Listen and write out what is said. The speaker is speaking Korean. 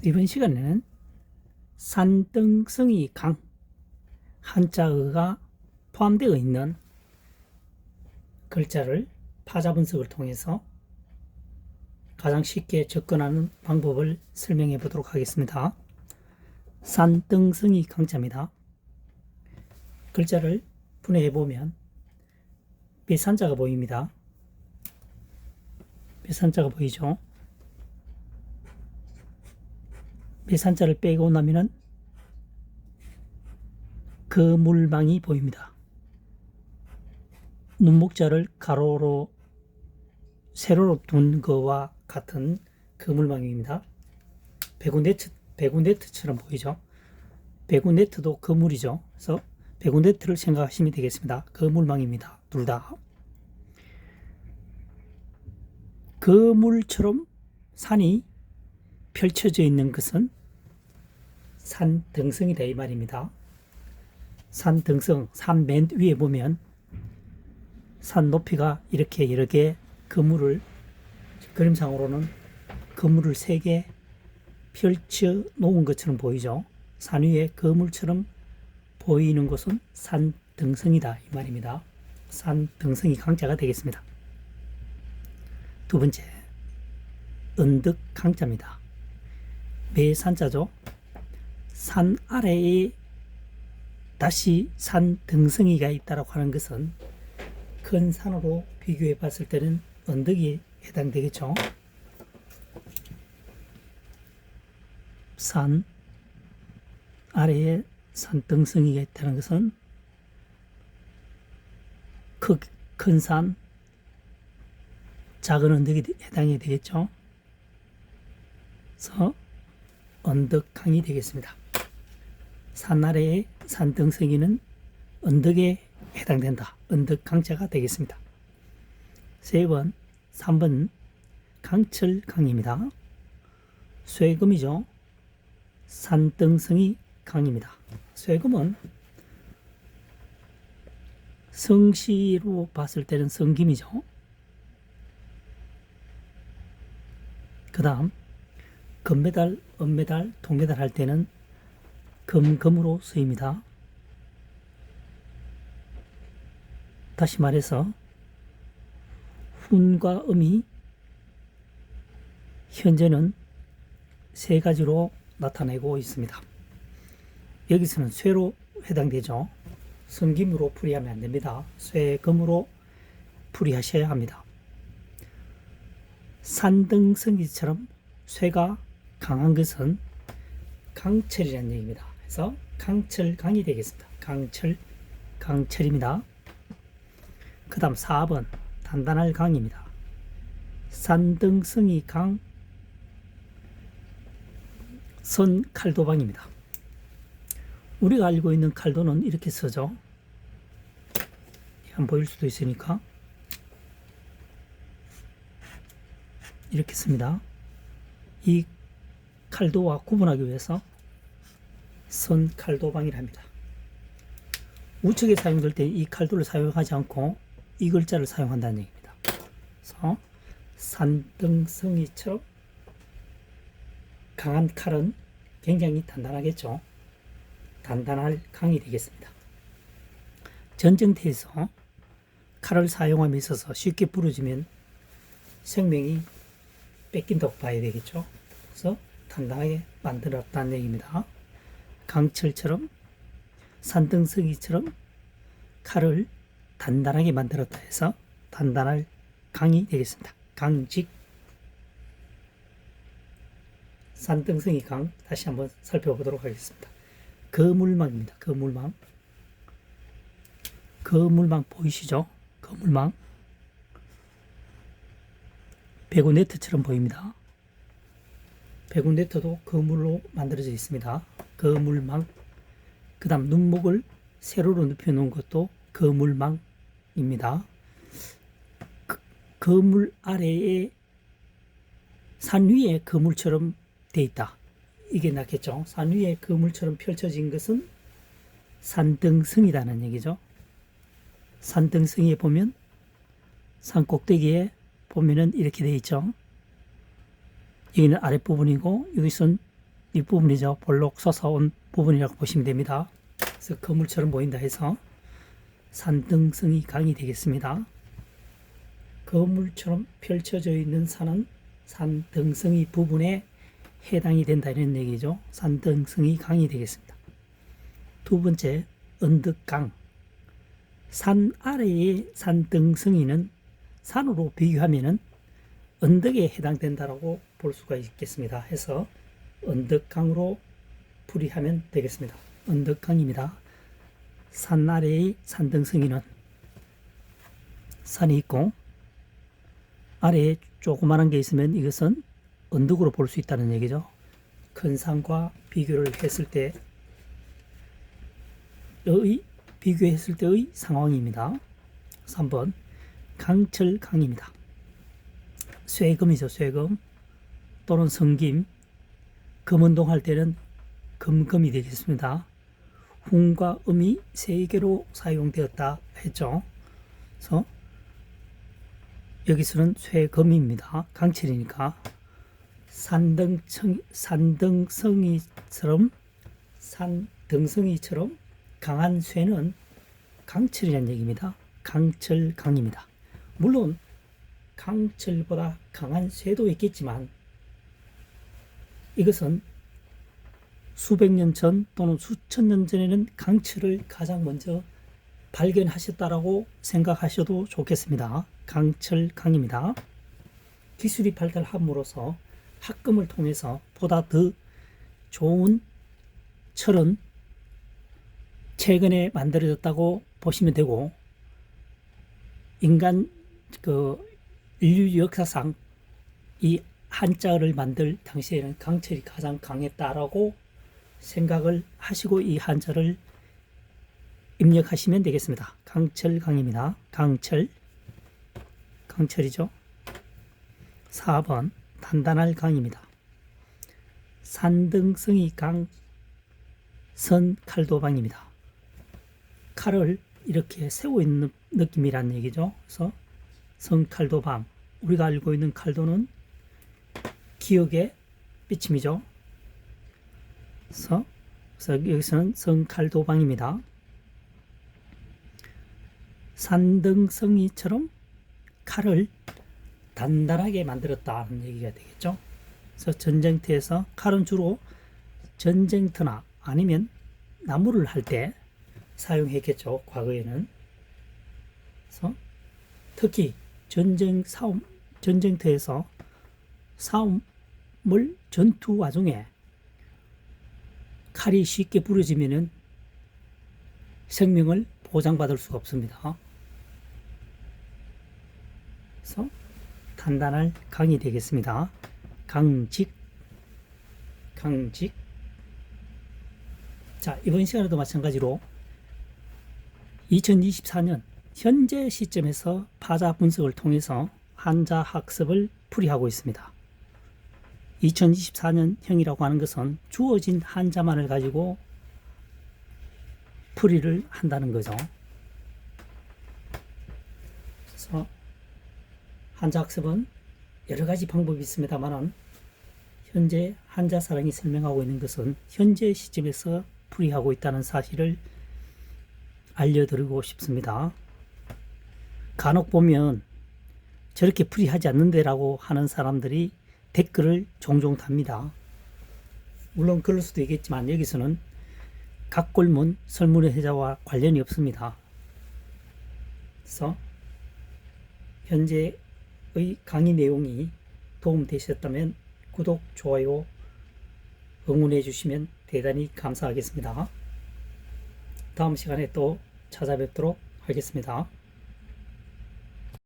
이번 시간에는 산등성이 강 한자어가 포함되어 있는 글자를 파자 분석을 통해서 가장 쉽게 접근하는 방법을 설명해 보도록 하겠습니다. 산등성이 강자입니다. 글자를 분해해 보면 매산자가 보입니다. 매산자가 보이죠? 매산자를 빼고 나면은 거물망이 보입니다. 눈목자를 가로로 세로로 둔 거와 같은 거물망입니다. 배구 네트처럼 보이죠? 배구 네트도 거물이죠. 그래서 배구 네트를 생각하시면 되겠습니다. 거물망입니다. 둘 다. 거물처럼 산이 펼쳐져 있는 것은 산등성이다 이 말입니다. 산등성, 산 맨 위에 보면 산 높이가 이렇게 여러 개 그물을, 그림상으로는 그물을 3개 펼쳐 놓은 것처럼 보이죠. 산 위에 그물처럼 보이는 곳은 산등성이다 이 말입니다. 산등성이 강자가 되겠습니다. 두 번째, 언덕 강자입니다. 매산자죠. 산 아래에 다시 산 등성이가 있다고 하는 것은 큰 산으로 비교해 봤을 때는 언덕이 해당되겠죠. 산 아래에 산 등성이가 있다는 것은 큰 산, 작은 언덕이 해당이 되겠죠. 그래서 언덕강이 되겠습니다. 산 아래의 산등성이는 언덕에 해당된다. 언덕강자가 되겠습니다. 3번 강철강입니다. 쇠금이죠. 산등성이 강입니다. 쇠금은 성씨로 봤을 때는 성김이죠. 그 다음 금메달, 은메달, 동메달 할 때는 금으로 쓰입니다. 다시 말해서 훈과 음이 현재는 3가지로 나타내고 있습니다. 여기서는 쇠로 해당되죠. 성김으로 풀이하면 안 됩니다. 쇠금으로 풀이하셔야 합니다. 산등성이처럼 쇠가 강한 것은 강철이라는 얘기입니다. 그래서 강철강이 되겠습니다. 강철입니다. 그 다음 4번 단단할 강입니다. 산등성이 강 선칼도방입니다. 우리가 알고 있는 칼도는 이렇게 쓰죠. 안 보일 수도 있으니까 이렇게 씁니다. 이 칼도와 구분하기 위해서 선칼도방이라 합니다. 우측에 사용될 때 이 칼도를 사용하지 않고 이 글자를 사용한다는 얘기입니다. 그래서 산등성이처럼 강한 칼은 굉장히 단단하겠죠. 단단할 강이 되겠습니다. 전쟁터에서 칼을 사용함에 있어서 쉽게 부러지면 생명이 뺏긴다고 봐야 되겠죠. 그래서 단단하게 만들었다는 얘기입니다. 강철처럼 산등성이처럼 칼을 단단하게 만들었다 해서 단단할 강이 되겠습니다. 강직. 산등성이 강 다시 한번 살펴보도록 하겠습니다. 거물망입니다. 거물망 보이시죠? 거물망. 배구 네트처럼 보입니다. 배구 네트도 거물로 만들어져 있습니다. 거물망. 그 다음 눈목을 세로로 눕혀 놓은 것도 거물망입니다. 거물 아래에 산 위에 거물처럼 돼 있다. 이게 낫겠죠. 산 위에 거물처럼 펼쳐진 것은 산등성이라는 얘기죠. 산등성이에 보면 산 꼭대기에 보면은 이렇게 돼 있죠. 여기는 아랫부분이고 여기선 뒷부분이죠. 볼록 솟아온 부분이라고 보시면 됩니다. 그래서 거물처럼 보인다 해서 산등성이 강이 되겠습니다. 거물처럼 펼쳐져 있는 산은 산등성이 부분에 해당이 된다 이런 얘기죠. 산등성이 강이 되겠습니다. 두 번째, 언덕강. 산 아래의 산등성이는 산으로 비교하면은 언덕에 해당된다라고 볼 수가 있겠습니다. 해서 언덕강으로 풀이하면 되겠습니다. 언덕강입니다. 산 아래의 산등성이는 산이 있고 아래에 조그마한 게 있으면 이것은 언덕으로 볼 수 있다는 얘기죠. 큰 산과 비교를 했을 때의 비교했을 때의 상황입니다. 3번 강철강입니다. 쇠금이죠. 쇠금 또는 성김, 금운동 할 때는 금금이 되겠습니다. 훈과 음이 세 개로 사용되었다 했죠. 그래서 여기서는 쇠금입니다. 강철이니까 산등성이처럼 강한 쇠는 강철이라는 얘기입니다. 강철강입니다. 물론 강철보다 강한 쇠도 있겠지만 이것은 수백 년 전 또는 수천 년 전에는 강철을 가장 먼저 발견하셨다라고 생각하셔도 좋겠습니다. 강철강입니다. 기술이 발달함으로써 합금을 통해서 보다 더 좋은 철은 최근에 만들어졌다고 보시면 되고, 인류 역사상 이 한자를 만들 당시에는 강철이 가장 강했다라고 생각을 하시고 이 한자를 입력하시면 되겠습니다. 강철강입니다. 강철이죠. 4번 단단할 강입니다. 산등성이 강, 선칼도방입니다. 칼을 이렇게 세우고 있는 느낌이란 얘기죠. 그래서 선칼도방, 우리가 알고 있는 칼도는 기억의 비침이죠. 그래서 여기서는 선칼도방입니다. 산등성이처럼 칼을 단단하게 만들었다는 얘기가 되겠죠. 그래서 전쟁터에서 칼은 주로 전쟁터나 아니면 나무를 할 때 사용했겠죠. 과거에는. 그래서 특히 전쟁터에서 싸움을 전투 와중에 칼이 쉽게 부러지면은 생명을 보장받을 수가 없습니다. 그래서 단단할 강이 되겠습니다. 강직. 자, 이번 시간에도 마찬가지로 2024년 현재 시점에서 파자 분석을 통해서 한자 학습을 풀이하고 있습니다. 2024년형이라고 하는 것은 주어진 한자만을 가지고 풀이를 한다는 거죠. 그래서 한자 학습은 여러 가지 방법이 있습니다만 현재 한자사랑이 설명하고 있는 것은 현재 시점에서 풀이하고 있다는 사실을 알려드리고 싶습니다. 간혹 보면 저렇게 풀이하지 않는데라고 하는 사람들이 댓글을 종종 답니다. 물론 그럴 수도 있겠지만 여기서는 각골문 설문의 해자와 관련이 없습니다. 그래서 현재의 강의 내용이 도움되셨다면 구독, 좋아요, 응원해 주시면 대단히 감사하겠습니다. 다음 시간에 또 찾아뵙도록 하겠습니다.